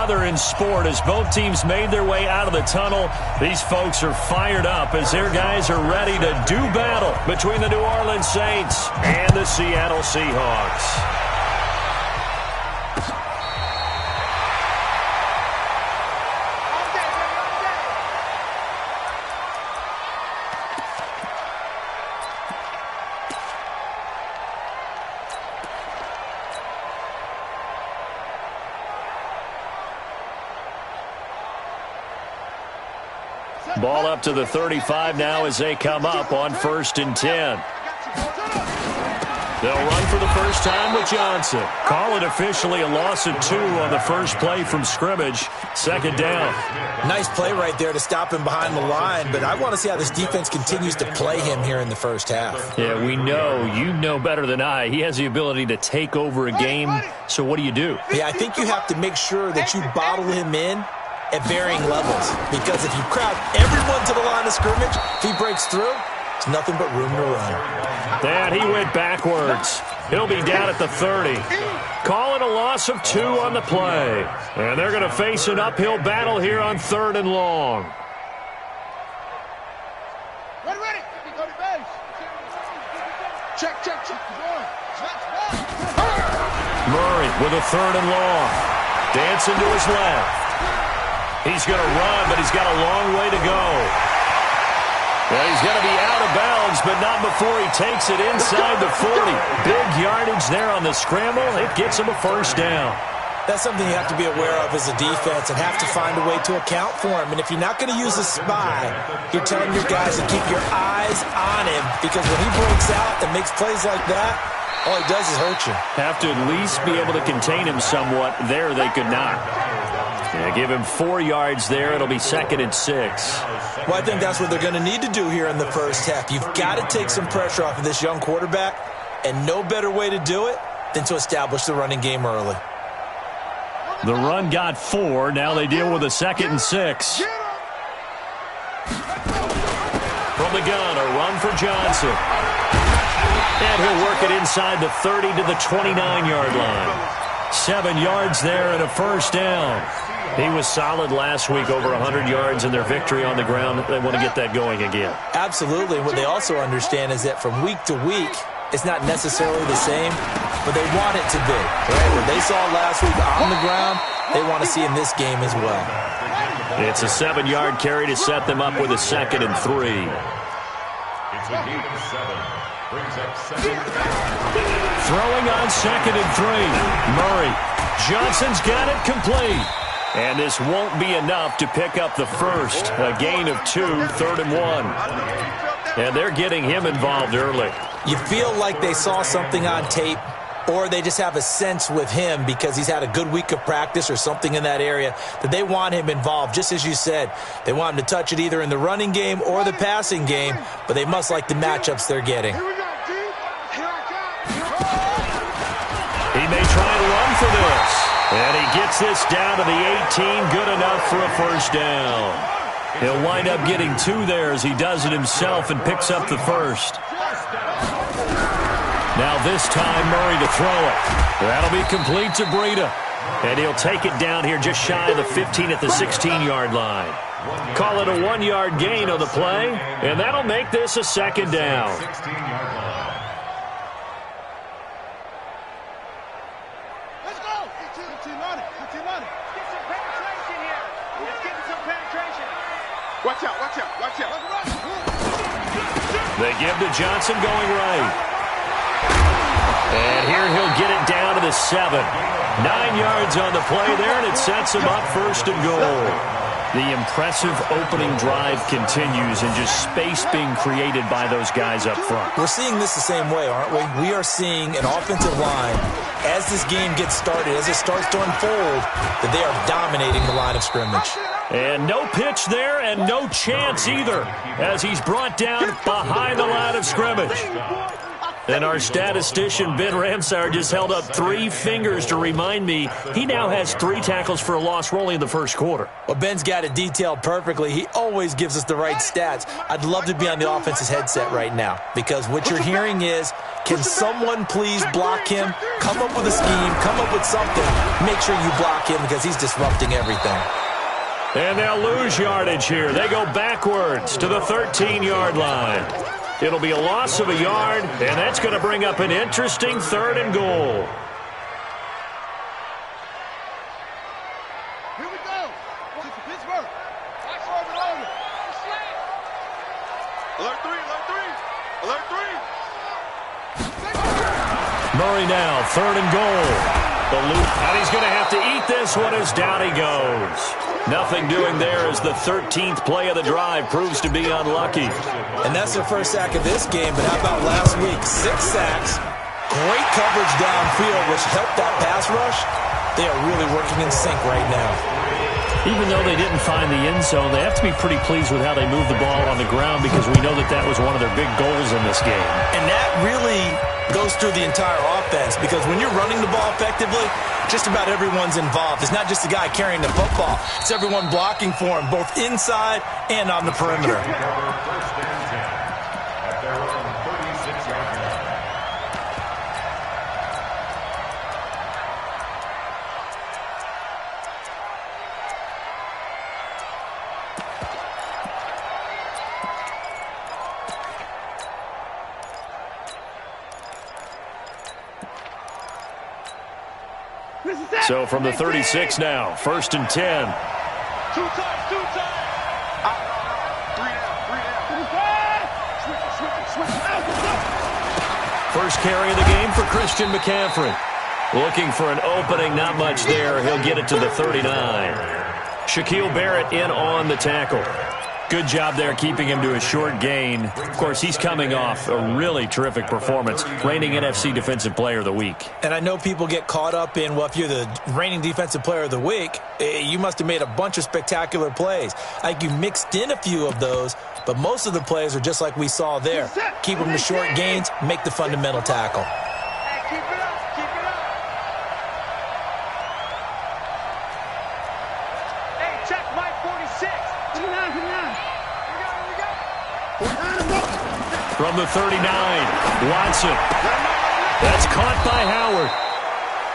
another in sport as both teams made their way out of the tunnel. These folks are fired up as their guys are ready to do battle between the New Orleans Saints and the Seattle Seahawks. Ball up to the 35 now as they come up on 1st and 10. They'll run for the first time with Johnson. Call it officially a loss of 2 on the first play from scrimmage. 2nd down. Nice play right there to stop him behind the line, but I want to see how this defense continues to play him here in the first half. Yeah, we know. You know better than I. He has the ability to take over a game, so what do you do? Yeah, I think you have to make sure that you bottle him in at varying levels, because if you crowd everyone to the line of scrimmage, if he breaks through, it's nothing but room to run. And he went backwards. He'll be down at the 30. Call it a loss of 2 on the play. And they're going to face an uphill battle here on 3rd and long. Ready. Go to base. Check. Murray with a 3rd and long. Dancing to his left. He's going to run, but he's got a long way to go. Well, he's going to be out of bounds, but not before he takes it inside the 40. Big yardage there on the scramble. It gets him a 1st down. That's something you have to be aware of as a defense and have to find a way to account for him. And if you're not going to use a spy, you're telling your guys to keep your eyes on him, because when he breaks out and makes plays like that, all he does is hurt you. Have to at least be able to contain him somewhat. There they could not. Yeah, give him 4 yards there. It'll be 2nd and 6. Well, I think that's what they're going to need to do here in the first half. You've got to take some pressure off of this young quarterback, and no better way to do it than to establish the running game early. The run got 4. Now they deal with a 2nd and 6. From the gun, a run for Johnson. And he'll work it inside the 30 to the 29-yard line. 7 yards there and a 1st down. He was solid last week, over 100 yards in their victory on the ground. They want to get that going again. Absolutely. And what they also understand is that from week to week, it's not necessarily the same, but they want it to be. Right? What they saw last week on the ground, they want to see in this game as well. It's a 7-yard carry to set them up with a 2nd and 3. It's a gain of 7. Brings up 2nd. Throwing on 2nd and 3. Murray. Johnson's got it complete. And this won't be enough to pick up the first. A gain of 2, 3rd and 1. And they're getting him involved early. You feel like they saw something on tape, or they just have a sense with him because he's had a good week of practice or something in that area that they want him involved. Just as you said, they want him to touch it either in the running game or the passing game, but they must like the matchups they're getting. He may try and run for this. And he gets this down to the 18. Good enough for a 1st down. He'll wind up getting 2 there as he does it himself and picks up the 1st. Now this time Murray to throw it. That'll be complete to Breida. And he'll take it down here just shy of the 15 at the 16-yard line. Call it a 1-yard gain on the play. And that'll make this a 2nd down. 16-yard line. Watch out. They give to Johnson going right. And here he'll get it down to the 7. 9 yards on the play there, and it sets him up 1st and goal. The impressive opening drive continues, and just space being created by those guys up front. We're seeing this the same way, aren't we? We are seeing an offensive line, as this game gets started, as it starts to unfold, that they are dominating the line of scrimmage. And no pitch there, and no chance either, as he's brought down behind the line of scrimmage. And our statistician, Ben Ramsauer, just held up 3 fingers to remind me he now has 3 tackles for a loss only in the first quarter. Well, Ben's got it detailed perfectly. He always gives us the right stats. I'd love to be on the offense's headset right now, because what you're hearing is, Can someone please block him? Come up with a scheme. Come up with something. Make sure you block him because he's disrupting everything. And they'll lose yardage here. They go backwards to the 13-yard line. It'll be a loss of a yard, and that's going to bring up an interesting 3rd and goal. Here we go. This is Pittsburgh. Alert 3, alert 3. Alert 3. Murray now, 3rd and goal. The loop, and he's going to have to eat this one as down he goes. Nothing doing there as the 13th play of the drive proves to be unlucky. And that's their first sack of this game, but how about last week? 6 sacks, great coverage downfield, which helped that pass rush. They are really working in sync right now. Even though they didn't find the end zone, they have to be pretty pleased with how they moved the ball on the ground because we know that that was one of their big goals in this game. And that really goes through the entire offense because when you're running the ball effectively, just about everyone's involved. It's not just the guy carrying the football. It's everyone blocking for him, both inside and on the perimeter. So from the 36 now, 1st and 10. 2 times, 2 times. 3 down. Switch. First carry of the game for Christian McCaffrey. Looking for an opening, not much there. He'll get it to the 39. Shaquille Barrett in on the tackle. Good job there keeping him to a short gain. Of course, he's coming off a really terrific performance, reigning NFC Defensive Player of the Week. And I know people get caught up in, well, if you're the reigning Defensive Player of the Week, you must have made a bunch of spectacular plays. I think you mixed in a few of those, but most of the plays are just like we saw there. Keep them to short gains, make the fundamental tackle. Hey, keep it up, keep it up. Hey, check Mike 46. 59. From the 39, Watson. That's caught by Howard.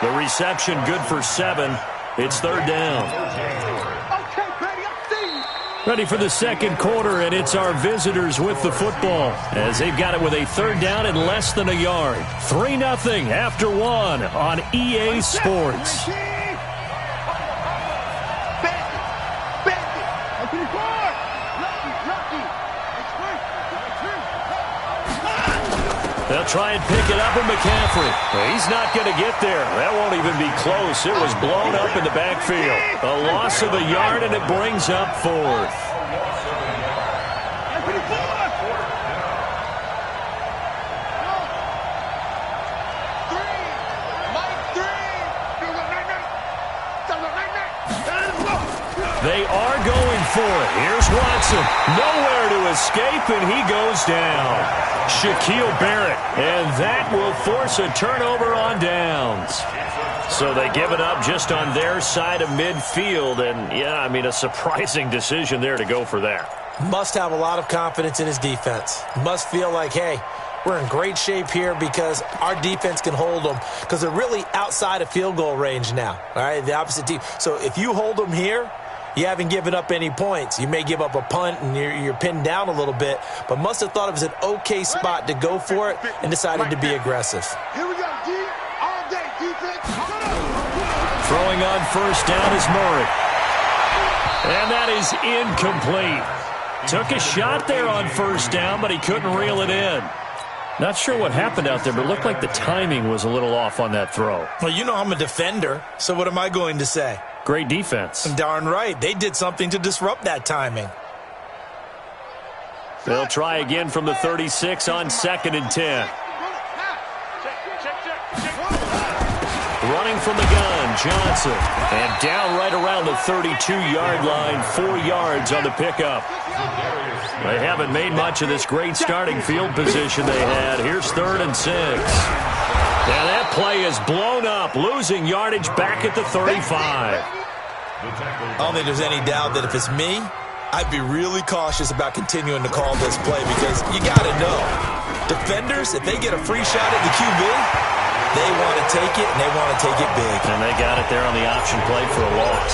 The reception good for 7. It's 3rd down. Okay, Betty, I see you. Ready for the second quarter, and it's our visitors with the football as they've got it with a 3rd down and less than a yard. 3-0 after 1 on EA Sports. They'll try and pick it up with McCaffrey. He's not going to get there. That won't even be close. It was blown up in the backfield. A loss of a yard, and it brings up 4th. They are going for it. Here's Watson. Nowhere to escape, and he goes down. Shaquille Barrett, and that will force a turnover on downs. So they give it up just on their side of midfield, and, yeah, I mean, a surprising decision there to go for that. Must have a lot of confidence in his defense. Must feel like, hey, we're in great shape here because our defense can hold them because they're really outside of field goal range now, all right, the opposite team. So if you hold them here, you haven't given up any points. You may give up a punt and you're pinned down a little bit, but must have thought it was an okay spot to go for it and decided to be aggressive. Here we go, D. All day, defense. Throwing on 1st down is Murray. And that is incomplete. Took a shot there on 1st down, but he couldn't reel it in. Not sure what happened out there, but it looked like the timing was a little off on that throw. Well, you know I'm a defender, so what am I going to say? Great defense. Darn right. They did something to disrupt that timing. They'll try again from the 36 on 2nd and 10. Running from the gun, Johnson. And down right around the 32-yard line, 4 yards on the pickup. They haven't made much of this great starting field position they had. Here's 3rd and 6. And that play is blown up, losing yardage back at the 35. I don't think there's any doubt that if it's me, I'd be really cautious about continuing to call this play because you got to know Defenders, if they get a free shot at the QB, they want to take it, and they want to take it big. And they got it there on the option play for a loss.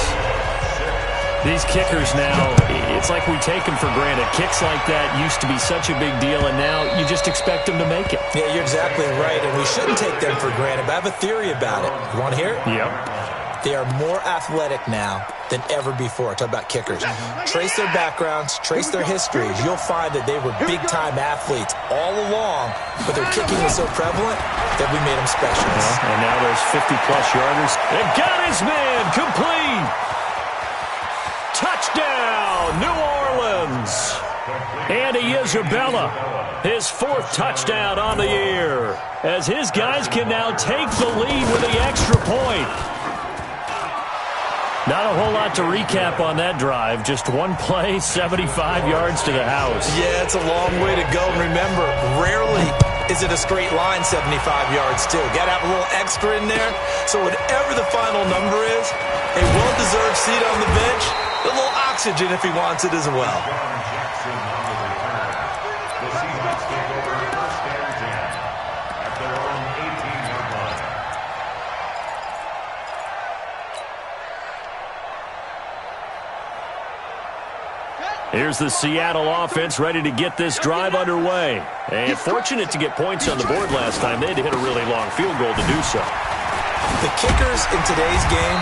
These kickers now, it's like we take them for granted. Kicks like that used to be such a big deal, and now you just expect them to make it. Yeah, you're exactly right, and we shouldn't take them for granted, but I have a theory about it. You want to hear it? Yep. They are more athletic now than ever before. Talk about kickers. Trace their backgrounds, trace their histories. You'll find that they were big-time athletes all along, but their kicking was so prevalent that we made them specialists. And now there's 50-plus yarders. It got his man complete. Touchdown, New Orleans. Andy Isabella, his 4th touchdown on the year, as his guys can now take the lead with the extra point. Not a whole lot to recap on that drive. Just one play, 75 yards to the house. Yeah, it's a long way to go. And remember, rarely is it a straight line 75 yards, too. Got to have a little extra in there. So whatever the final number is, a well-deserved seat on the bench, a little oxygen if he wants it as well. Here's the Seattle offense ready to get this drive underway. And fortunate to get points on the board last time. They had to hit a really long field goal to do so. The kickers in today's game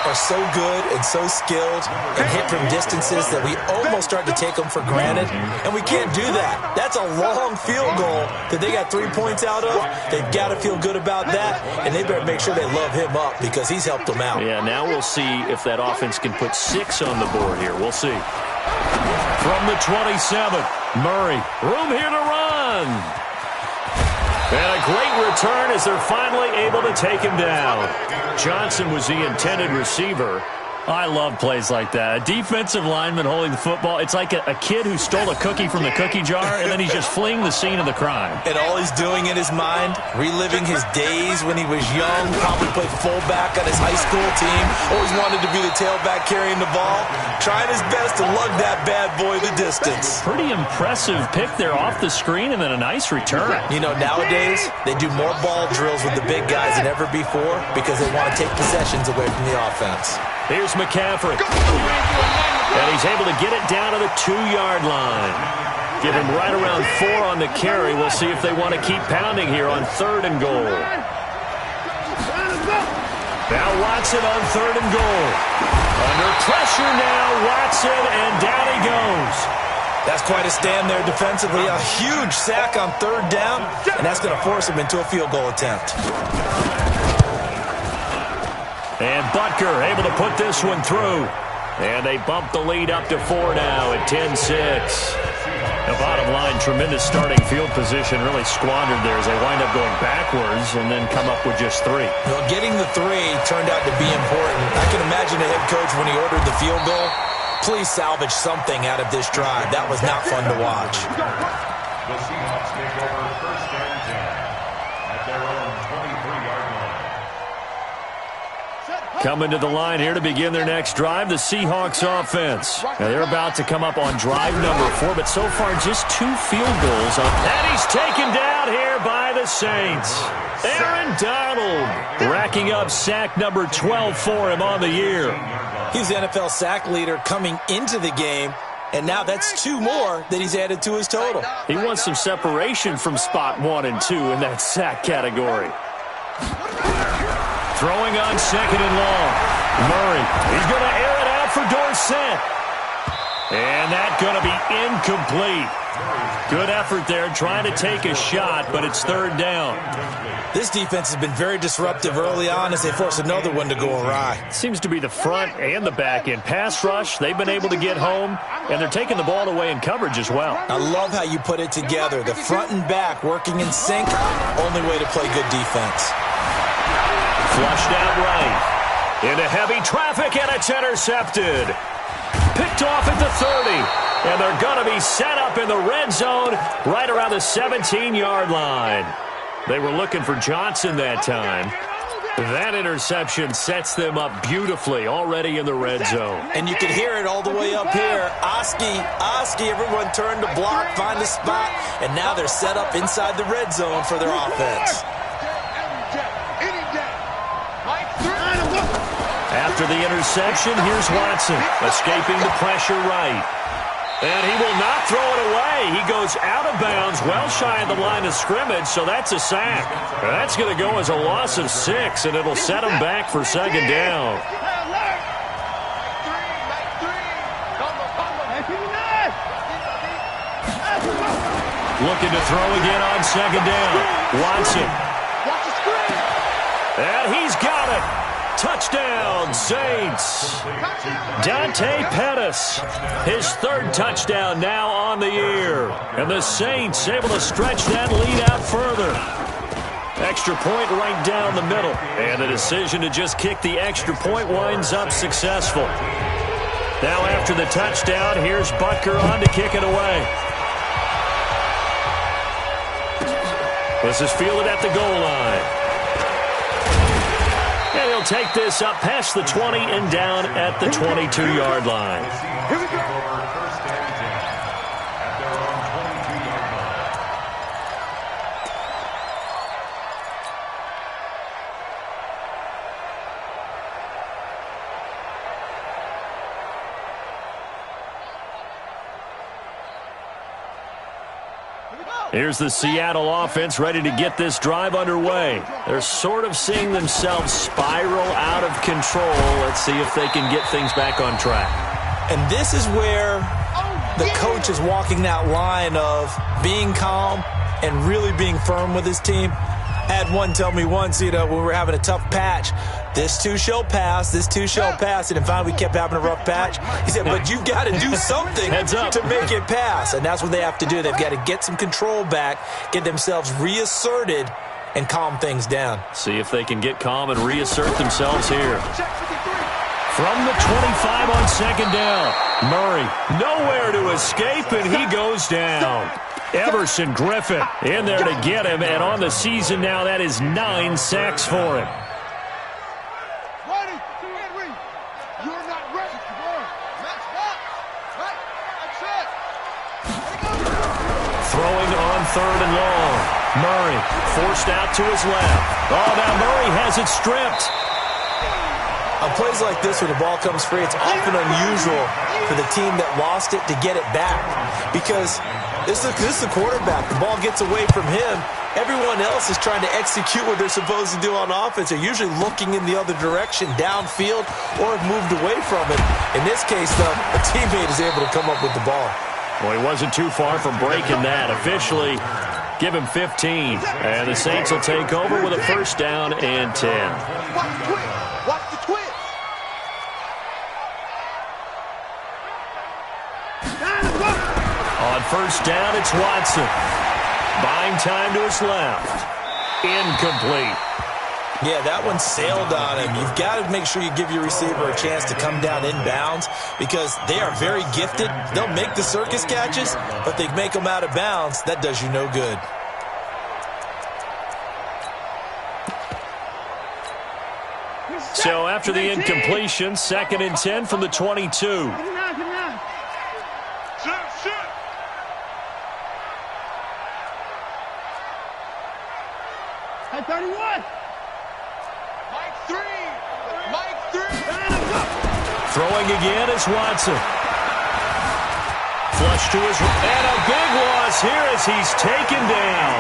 are so good and so skilled and hit from distances that we almost start to take them for granted. And we can't do that. That's a long field goal that they got 3 points out of. They've got to feel good about that, and they better make sure they love him up because he's helped them out. Yeah, now we'll see if that offense can put 6 on the board here. We'll see. From the 27, Murray, room here to run. And a great return as they're finally able to take him down. Johnson was the intended receiver. I love plays like that. A defensive lineman holding the football. It's like a kid who stole a cookie from the cookie jar, and then he's just fleeing the scene of the crime. And all he's doing in his mind, reliving his days when he was young, probably played fullback on his high school team, always wanted to be the tailback carrying the ball, trying his best to lug that bad boy the distance. Pretty impressive pick there off the screen, and then a nice return. You know, nowadays, they do more ball drills with the big guys than ever before because they want to take possessions away from the offense. Here's McCaffrey. And he's able to get it down to the 2-yard line. Give him right around 4 on the carry. We'll see if they want to keep pounding here on 3rd and goal. Now Watson on 3rd and goal. Under pressure now, Watson, and down he goes. That's quite a stand there defensively. A huge sack on 3rd down, and that's going to force him into a field goal attempt. And Butker able to put this one through. And they bump the lead up to 4 now at 10-6. The bottom line, tremendous starting field position, really squandered there as they wind up going backwards and then come up with just 3. Well, getting the 3 turned out to be important. I can imagine the head coach when he ordered the field goal. Please salvage something out of this drive. That was not fun to watch. The Seahawks take over 1st and 10 at their own 23-yard line. Coming to the line here to begin their next drive, the Seahawks offense. Now they're about to come up on drive number 4, but so far just 2 field goals. And he's taken down here by the Saints. Aaron Donald racking up sack number 12 for him on the year. He's the NFL sack leader coming into the game, and now that's 2 more that he's added to his total. He wants some separation from spot 1 and 2 in that sack category. Throwing on 2nd and long. Murray, he's going to air it out for Dorsett. And that's going to be incomplete. Good effort there trying to take a shot, but it's 3rd down. This defense has been very disruptive early on as they force another one to go awry. Seems to be the front and the back end. Pass rush, they've been able to get home, and they're taking the ball away in coverage as well. I love how you put it together. The front and back working in sync, only way to play good defense. Flushed out right. Into heavy traffic, and it's intercepted. Picked off at the 30. And they're going to be set up in the red zone right around the 17-yard line. They were looking for Johnson that time. That interception sets them up beautifully already in the red zone. And you can hear it all the way up here. Oski, everyone turned to block, find a spot, and now they're set up inside the red zone for their offense. After the interception, here's Watson, escaping the pressure right. And he will not throw it away. He goes out of bounds, well shy of the line of scrimmage, so that's a sack. That's going to go as a loss of 6, and it'll set him back for second down. Looking to throw again on second down. Watson. And he's got it. Touchdown, Saints. Dante Pettis, his 3rd touchdown now on the year. And the Saints able to stretch that lead out further. Extra point right down the middle. And the decision to just kick the extra point winds up successful. Now after the touchdown, here's Butker on to kick it away. This is fielded at the goal line. And he'll take this up past the 20 and down at the 22-yard line. Here we go. First and 10 at their own 22-yard line. Here's the Seattle offense ready to get this drive underway. They're sort of seeing themselves spiral out of control. Let's see if they can get things back on track. And this is where the coach is walking that line of being calm and really being firm with his team. I had one tell me once, when we were having a tough patch, this too shall pass, this too shall pass. And finally we kept having a rough patch. He said, but you've got to do something to make it pass. And that's what they have to do. They've got to get some control back, get themselves reasserted, and calm things down. See if they can get calm and reassert themselves here. From the 25 on second down, Murray nowhere to escape, and he goes down. Everson Griffin in there to get him, and on the season now, that is 9 sacks for him. You're not ready. Throwing on 3rd and long. Murray forced out to his left. Oh, now Murray has it stripped. On plays like this where the ball comes free, it's often unusual for the team that lost it to get it back because this is the quarterback. The ball gets away from him. Everyone else is trying to execute what they're supposed to do on offense. They're usually looking in the other direction, downfield, or have moved away from it. In this case, though, a teammate is able to come up with the ball. Well, he wasn't too far from breaking that. Officially, give him 15. And the Saints will take over with a 1st down and 10. Watch the twist. On 1st down, it's Watson. Buying time to his left. Incomplete. Yeah, that one sailed on him. You've got to make sure you give your receiver a chance to come down inbounds because they are very gifted. They'll make the circus catches, but they make them out of bounds. That does you no good. So after the incompletion, 2nd and 10 from the 22. At 31. Mike 3. Throwing again is Watson. Flush to his right. And a big loss here as he's taken down.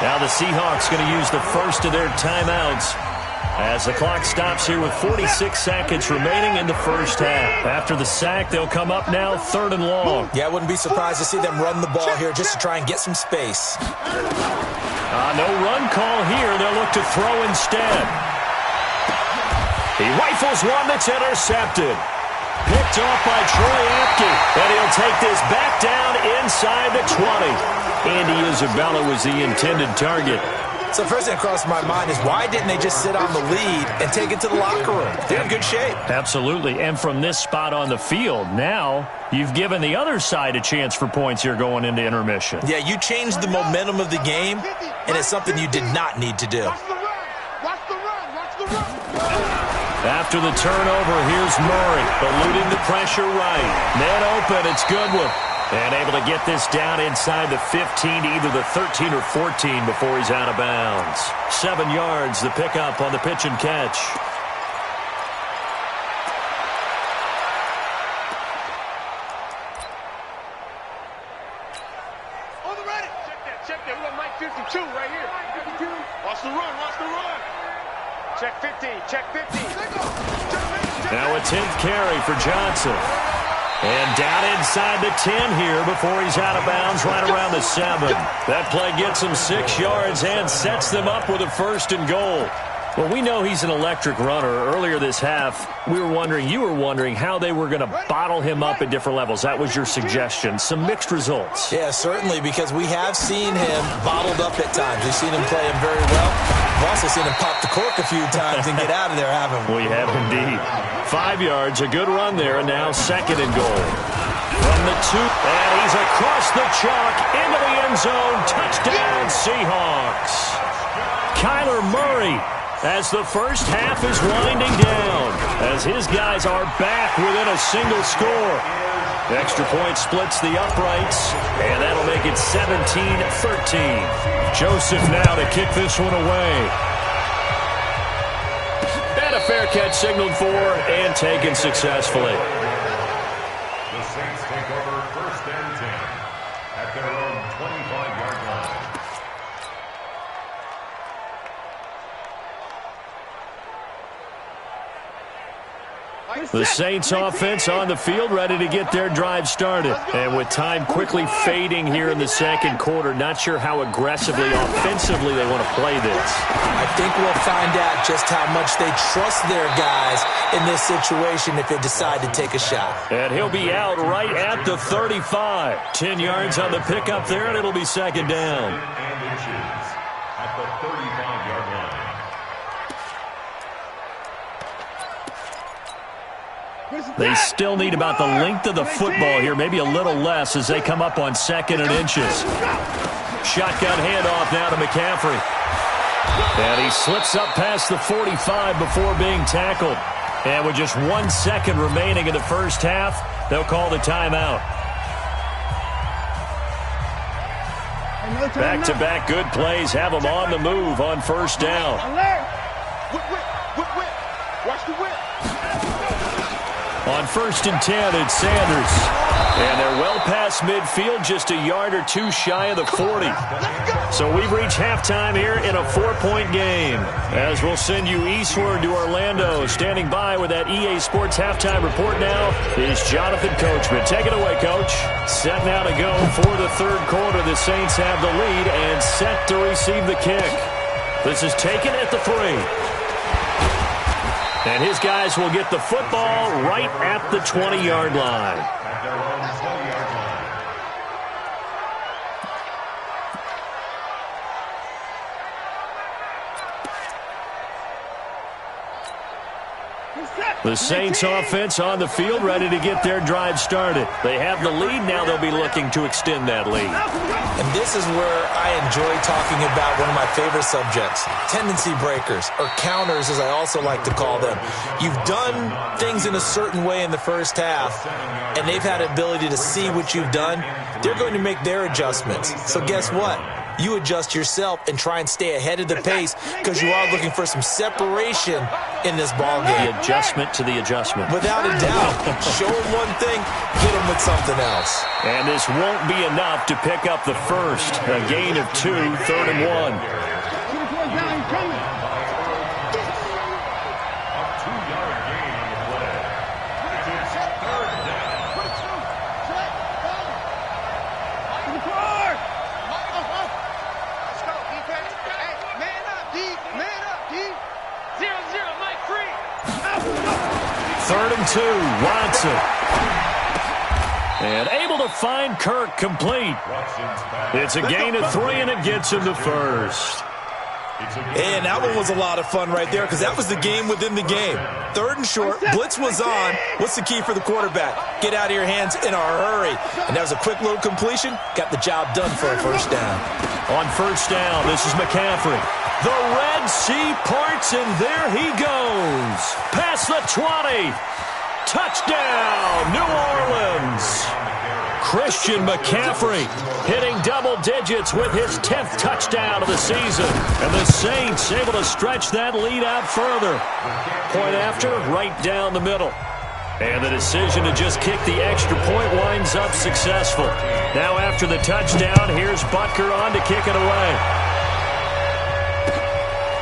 Now the Seahawks going to use the first of their timeouts as the clock stops here with 46 seconds remaining in the first half. After the sack, they'll come up now 3rd and long. Yeah, I wouldn't be surprised to see them run the ball here just to try and get some space. No run call here. They'll look to throw instead. He rifles one that's intercepted. Picked off by Troy Apke. And he'll take this back down inside the 20. Andy Isabella was the intended target. So first thing that crossed my mind is why didn't they just sit on the lead and take it to the locker room? They're in good shape. Absolutely. And from this spot on the field, now you've given the other side a chance for points here going into intermission. Yeah, you changed the momentum of the game, and it's something you did not need to do. Watch the run. Watch the run. Watch the run. After the turnover, here's Murray, eluding the pressure right. Net open, it's Goodwin. And able to get this down inside the 15 to either the 13 or 14 before he's out of bounds. 7 yards, the pickup on the pitch and catch. On the ready. Check that. We got Mike 52 right here. 52. Watch the run. Check 15. Check 15. Now a 10th carry for Johnson. And down inside the 10 here before he's out of bounds right around the 7. That play gets him 6 yards and sets them up with a 1st and goal. Well, we know he's an electric runner. Earlier this half, you were wondering how they were going to bottle him up at different levels. That was your suggestion. Some mixed results. Yeah, certainly, because we have seen him bottled up at times. We've seen him play him very well. We've also seen him pop the cork a few times and get out of there, haven't we? We have indeed. 5 yards, a good run there, and now 2nd and goal. From the 2, and he's across the chalk into the end zone. Touchdown, Seahawks. Kyler Murray, as the first half is winding down, as his guys are back within a single score. Extra point splits the uprights, and that'll make it 17-13. Joseph now to kick this one away. And a fair catch signaled for and taken successfully. The Saints take over 1st and 10 at their own 25-yard line. The Saints offense on the field, ready to get their drive started. And with time quickly fading here in the 2nd quarter, not sure how aggressively, offensively they want to play this. I think we'll find out just how much they trust their guys in this situation if they decide to take a shot. And he'll be out right at the 35. 10 yards on the pickup there, and it'll be 2nd down. And inches at the 35-yard line. They still need about the length of the football here, maybe a little less as they come up on 2nd and inches. Shotgun handoff now to McCaffrey. And he slips up past the 45 before being tackled. And with just 1 second remaining in the first half, they'll call the timeout. Back-to-back good plays have them on the move on 1st down. Whip. Watch the whip. On 1st and 10, it's Sanders. And they're well past midfield, just a yard or 2 shy of the 40. So we've reached halftime here in a 4-point game. As we'll send you eastward to Orlando. Standing by with that EA Sports halftime report now is Jonathan Coachman. Take it away, Coach. Set now to go for the 3rd quarter. The Saints have the lead and set to receive the kick. This is taken at the 3. And his guys will get the football right at the 20-yard line. At their own 20-yard line. The Saints offense on the field, ready to get their drive started. They have the lead. Now they'll be looking to extend that lead. And this is where I enjoy talking about one of my favorite subjects, tendency breakers, or counters, as I also like to call them. You've done things in a certain way in the first half, and they've had the ability to see what you've done. They're going to make their adjustments. So guess what? You adjust yourself and try and stay ahead of the pace because you are looking for some separation in this ball game. The adjustment to the adjustment. Without a doubt. Show them one thing, get them with something else. And this won't be enough to pick up the first. A gain of 2, 3rd and 1. Third and 2, Watson. And able to find Kirk complete. It's a gain of 3, and it gets him the first. And that one was a lot of fun right there because that was the game within the game. 3rd and short, blitz was on. What's the key for the quarterback? Get out of your hands in a hurry. And that was a quick little completion. Got the job done for a first down. On first down, this is McCaffrey. The Red Sea parts, and there he goes. Past the 20. Touchdown, New Orleans. Christian McCaffrey hitting double digits with his 10th touchdown of the season. And the Saints able to stretch that lead out further. Point after, right down the middle. And the decision to just kick the extra point winds up successful. Now after the touchdown, here's Butker on to kick it away.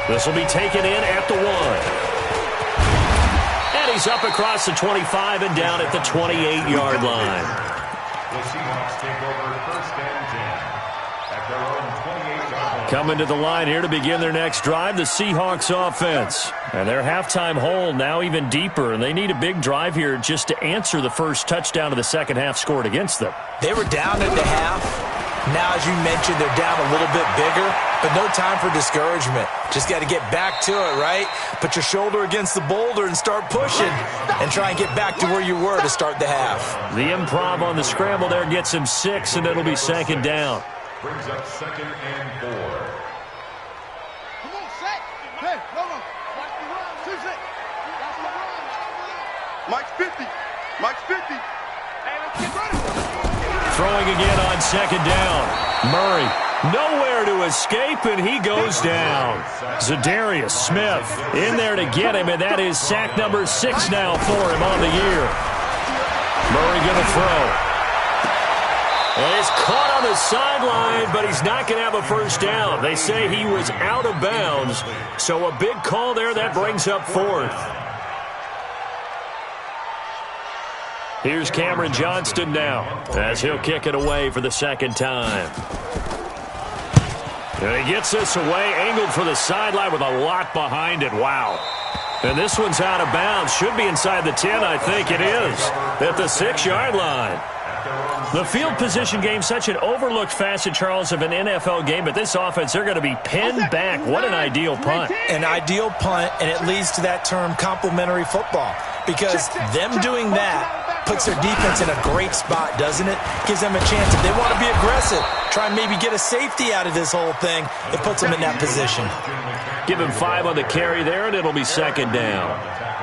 This will be taken in at the 1. And he's up across the 25 and down at the 28-yard line. The Seahawks take over first and 10 at their own 28-yard line. Coming to the line here to begin their next drive, the Seahawks offense. And their halftime hole now even deeper, and they need a big drive here just to answer the first touchdown of the second half scored against them. They were down at the half. Now, as you mentioned, they're down a little bit bigger, but no time for discouragement. Just got to get back to it, right? Put your shoulder against the boulder and start pushing and try and get back to where you were to start the half. The improv on the scramble there gets him 6, and it'll be second down. Brings up 2nd and 4. Come on, set. Hey, come on. Mike's 50. Mike's 50. Hey, let's get ready. Throwing again on second down. Murray, nowhere to escape, and he goes down. Zadarius Smith in there to get him, and that is sack number 6 now for him on the year. Murray going to throw. And he's caught on the sideline, but he's not going to have a first down. They say he was out of bounds, so a big call there that brings up 4th. Here's Cameron Johnston now as he'll kick it away for the second time. And he gets this away, angled for the sideline with a lot behind it. Wow. And this one's out of bounds. Should be inside the 10, I think it is, at the 6-yard line. The field position game, such an overlooked facet, Charles, of an NFL game, but this offense, they're going to be pinned back. What an ideal punt. An ideal punt, and it leads to that term complementary football, because them doing that puts their defense in a great spot, doesn't it? Gives them a chance. If they want to be aggressive, try and maybe get a safety out of this whole thing, it puts them in that position. Give him 5 on the carry there, and it'll be second down.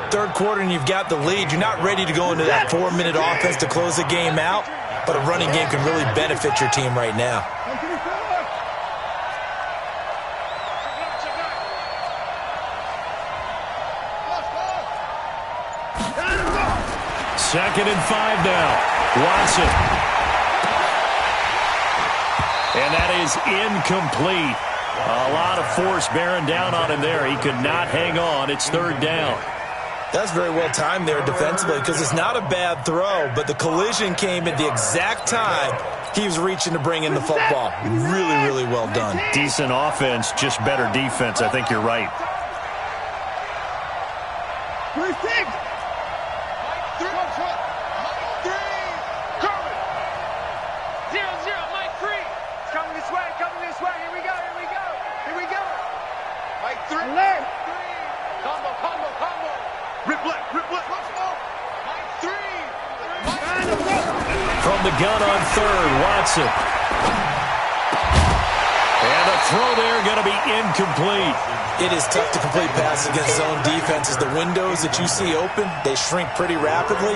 3rd quarter, and you've got the lead. You're not ready to go into that 4-minute offense to close the game out, but a running game can really benefit your team right now. Second and 5 now. Watson. And that is incomplete. A lot of force bearing down on him there. He could not hang on. It's 3rd down. That's very well timed there defensively because it's not a bad throw, but the collision came at the exact time he was reaching to bring in the football. Really, really well done. Decent offense, just better defense. I think you're right. 3-6. From the gun on 3rd, Watson. And the throw there going to be incomplete. It is tough to complete passes against zone defenses. The windows that you see open, they shrink pretty rapidly.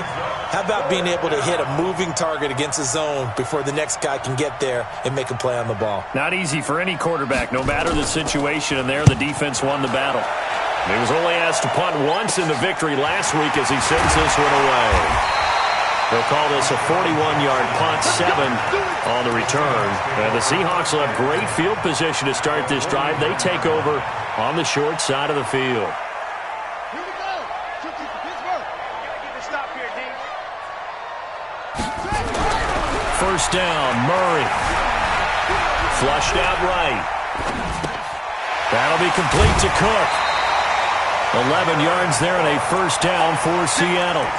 How about being able to hit a moving target against a zone before the next guy can get there and make a play on the ball? Not easy for any quarterback, no matter the situation, and there the defense won the battle. He was only asked to punt once in the victory last week as he sends this one away. They'll call this a 41-yard punt, 7 on the return. And the Seahawks will have great field position to start this drive. They take over on the short side of the field. Here we go. Pittsburgh. Gotta get the stop here, D. First down, Murray. Flushed out right. That'll be complete to Cook. 11 yards there and a first down for Seattle.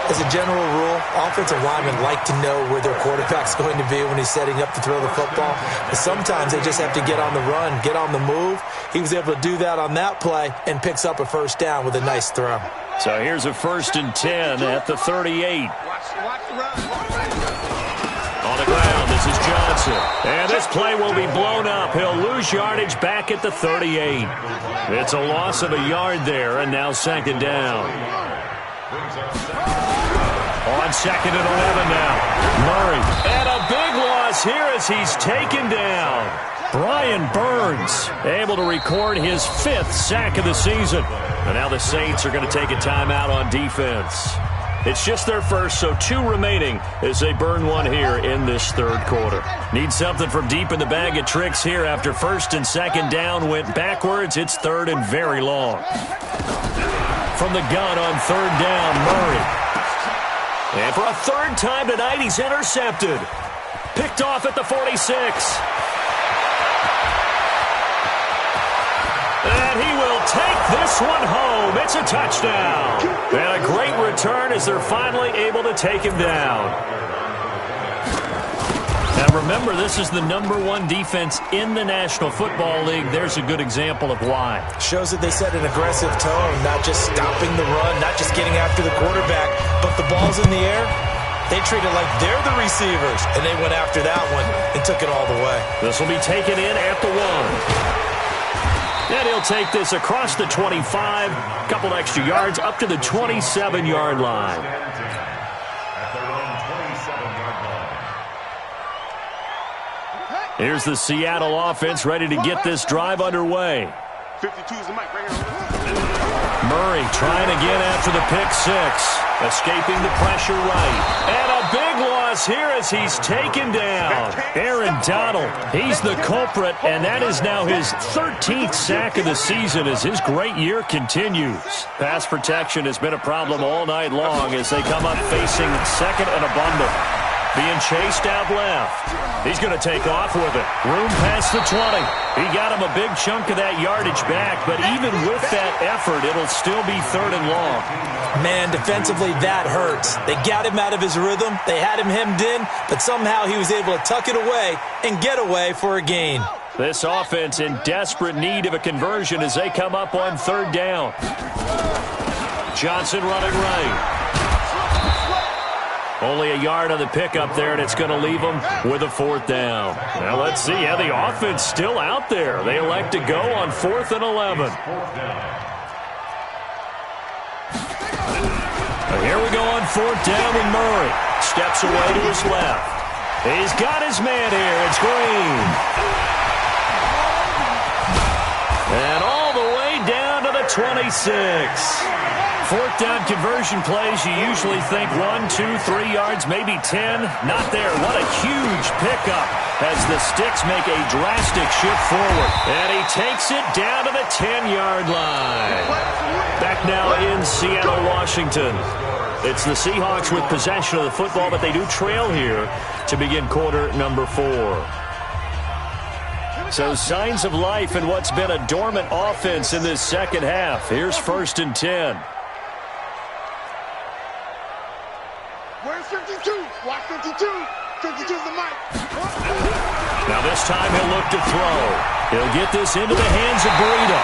As a general rule, offensive linemen like to know where their quarterback's going to be when he's setting up to throw the football. But sometimes they just have to get on the run, get on the move, he was able to do that on that play and picks up a first down with a nice throw. So here's a 1st and 10 at the 38. On the ground, this is Johnson. And this play will be blown up. He'll lose yardage back at the 38. It's a loss of a yard there, and now 2nd down. On 2nd and 11 now. Murray. And a big loss here as he's taken down. Brian Burns able to record his 5th sack of the season. And now the Saints are going to take a timeout on defense. It's just their first, so 2 remaining as they burn one here in this 3rd quarter. Need something from deep in the bag of tricks here after 1st and 2nd down went backwards. It's 3rd and very long. From the gun on 3rd down, Murray. And for a 3rd time tonight, he's intercepted. Picked off at the 46. And he will take this one home. It's a touchdown. And a great return as they're finally able to take him down. Now remember, this is the #1 defense in the National Football League. There's a good example of why. Shows that they set an aggressive tone, not just stopping the run, not just getting after the quarterback, but the ball's in the air. They treat it like they're the receivers, and they went after that one and took it all the way. This will be taken in at the 1. And he'll take this across the 25, a couple extra yards, up to the 27-yard line. Here's the Seattle offense ready to get this drive underway. 52 is the mic right here. Murray trying again after the pick 6. Escaping the pressure right. And a big loss here as he's taken down. Aaron Donald, he's the culprit, and that is now his 13th sack of the season as his great year continues. Pass protection has been a problem all night long as they come up facing 2nd and a bundle. Being chased out left. He's going to take off with it. Room past the 20. He got him a big chunk of that yardage back, but even with that effort, it'll still be 3rd and long. Man, defensively, that hurts. They got him out of his rhythm. They had him hemmed in, but somehow he was able to tuck it away and get away for a gain. This offense in desperate need of a conversion as they come up on 3rd down. Johnson running right. Only a yard on the pickup there, and it's going to leave them with a 4th down. Now let's see. Yeah, the offense still out there. They elect to go on 4th and 11. Here we go on 4th down with Murray. Steps away to his left. He's got his man here. It's Green. And all the way down to the 26. 4th down conversion plays, you usually think 1, 2, 3 yards, maybe 10. Not there. What a huge pickup as the Sticks make a drastic shift forward. And he takes it down to the 10-yard line. Back now in Seattle, Washington. It's the Seahawks with possession of the football, but they do trail here to begin quarter number 4. So signs of life in what's been a dormant offense in this 2nd half. Here's 1st and 10. Where's 52? Watch 52. 52's the mic. Now this time he'll look to throw. He'll get this into the hands of Burrito.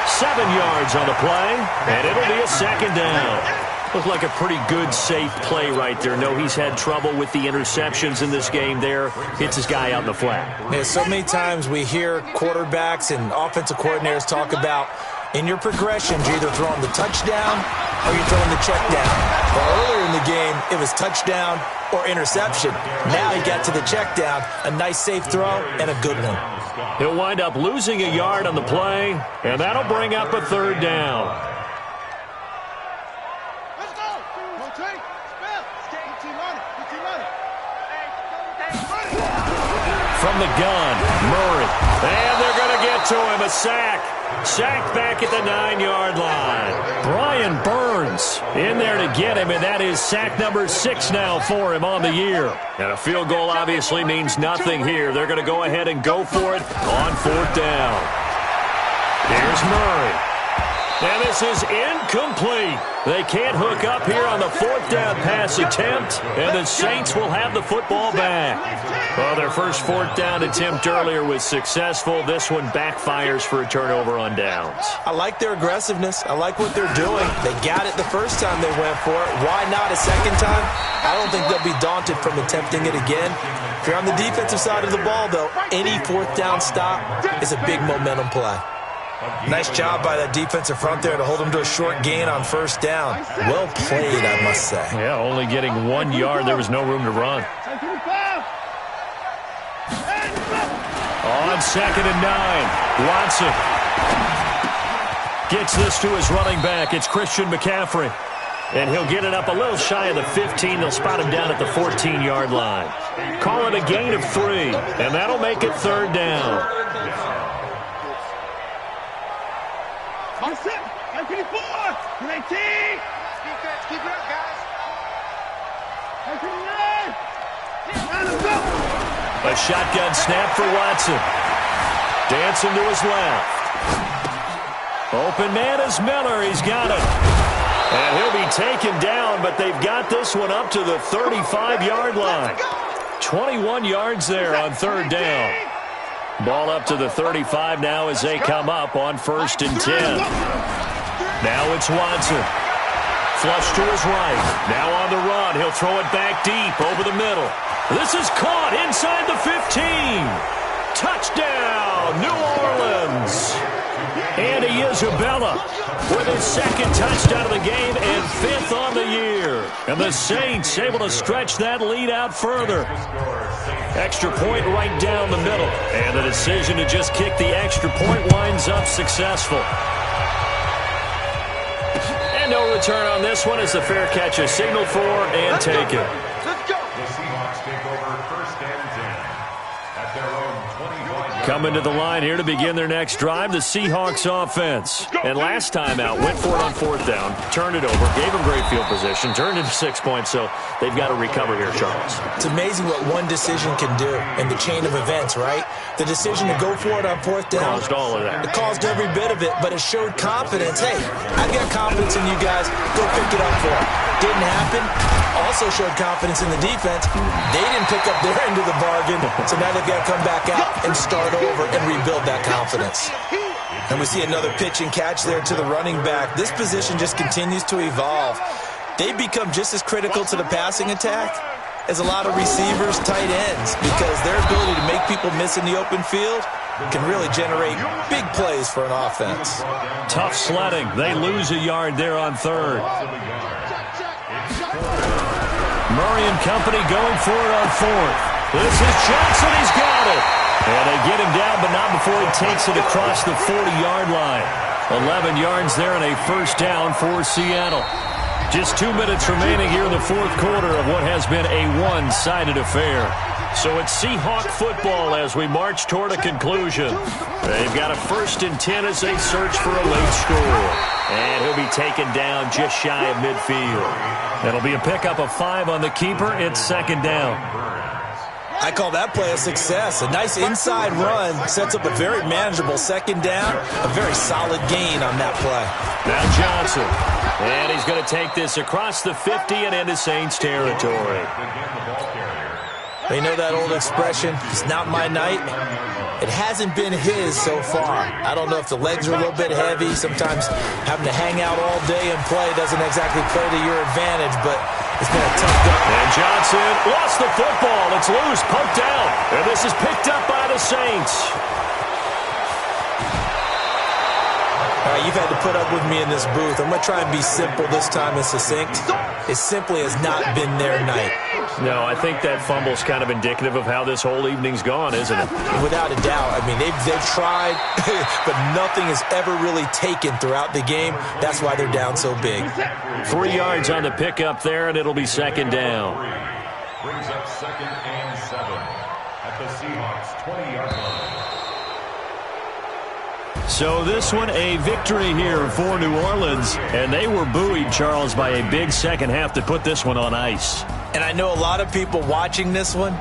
7 yards on the play, and it'll be a 2nd down. Looked like a pretty good, safe play right there. No, he's had trouble with the interceptions in this game there. Hits his guy out in the flat. Yeah, so many times we hear quarterbacks and offensive coordinators talk about in your progressions, you're either throwing the touchdown or you're throwing the check down. Well, earlier in the game, it was touchdown or interception. Now he got to the check down, a nice safe throw, and a good one. He'll wind up losing a yard on the play, and that'll bring up a 3rd down. Let's go. Rotate. Spell. From the gun, Murray. And they're going to get to him, a sack. Sacked back at the 9-yard line. Brian Burns in there to get him, and that is sack number 6 now for him on the year. And a field goal obviously means nothing here. They're going to go ahead and go for it on 4th down. Here's Murray. And this is incomplete. They can't hook up here on the fourth down pass attempt, and the Saints will have the football back. Well, their first fourth down attempt earlier was successful. This one backfires for a turnover on downs. I like their aggressiveness. I like what they're doing. They got it the first time they went for it. Why not a second time? I don't think they'll be daunted from attempting it again. If you're on the defensive side of the ball, though, any fourth down stop is a big momentum play. Nice job by that defensive front there to hold him to a short gain on first down. Well played, I must say. Yeah, only getting 1 yard. There was no room to run. On 2nd and 9, Watson gets this to his running back. It's Christian McCaffrey. And he'll get it up a little shy of the 15. They'll spot him down at the 14-yard line. Call it a gain of 3, and that'll make it 3rd down. A shotgun snap for Watson. Dancing to his left. Open man is Miller. He's got it. And he'll be taken down, but they've got this one up to the 35-yard line. 21 yards there on 3rd down. Ball up to the 35 now as they come up on 1st and 10. Now it's Watson. Flush to his right. Now on the run. He'll throw it back deep over the middle. This is caught inside the 15. Touchdown, New Orleans. Andy Isabella with his 2nd touchdown of the game and 5th on the year. And the Saints able to stretch that lead out further. Extra point right down the middle. And the decision to just kick the extra point winds up successful. And no return on this one as the fair catch is signaled for and taken. The Seahawks take over 1st and 10 at their own 25. Coming to the line here to begin their next drive, the Seahawks offense. And last time out, went for it on 4th down, turned it over, gave them great field position, turned into 6 points, so they've got to recover here, Charles. It's amazing what one decision can do in the chain of events, right? The decision to go for it on 4th down. Caused all of that. It caused every bit of it, but it showed confidence. Hey, I've got confidence in you guys. Go pick it up for it. Didn't happen. Also showed confidence in the defense. They didn't pick up their end of the bargain, so now they've got to come back out and start over and rebuild that confidence. And we see another pitch and catch there to the running back. This position just continues to evolve. They become just as critical to the passing attack as a lot of receivers, tight ends, because their ability to make people miss in the open field can really generate big plays for an offense. Tough sledding. They lose a yard there on 3rd. Murray and company going for it on 4th. This is Johnson. He's got it. And they get him down, but not before he takes it across the 40-yard line. 11 yards there and a 1st down for Seattle. Just 2 minutes remaining here in the 4th quarter of what has been a one-sided affair. So it's Seahawk football as we march toward a conclusion. They've got a 1st and 10 as they search for a late score. And he'll be taken down just shy of midfield. That'll be a pickup of 5 on the keeper. It's 2nd down. I call that play a success. A nice inside run sets up a very manageable 2nd down. A very solid gain on that play. Now Johnson. And he's going to take this across the 50 and into Saints territory. You know that old expression, it's not my night? It hasn't been his so far. I don't know if the legs are a little bit heavy. Sometimes having to hang out all day and play doesn't exactly play to your advantage, but it's been a tough go. And Johnson lost the football. It's loose, poked out. And this is picked up by the Saints. You've had to put up with me in this booth. I'm going to try and be simple this time and succinct. It simply has not been their night. No, I think that fumble's kind of indicative of how this whole evening's gone, isn't it? Without a doubt. I mean, they've tried, but nothing has ever really taken throughout the game. That's why they're down so big. 3 yards on the pickup there, and it'll be 2nd down. Brings up 2nd and 7 at the Seahawks 20-yard line. So this one a victory here for New Orleans, and they were buoyed, Charles, by a big second half to put this one on ice. And I know a lot of people watching this one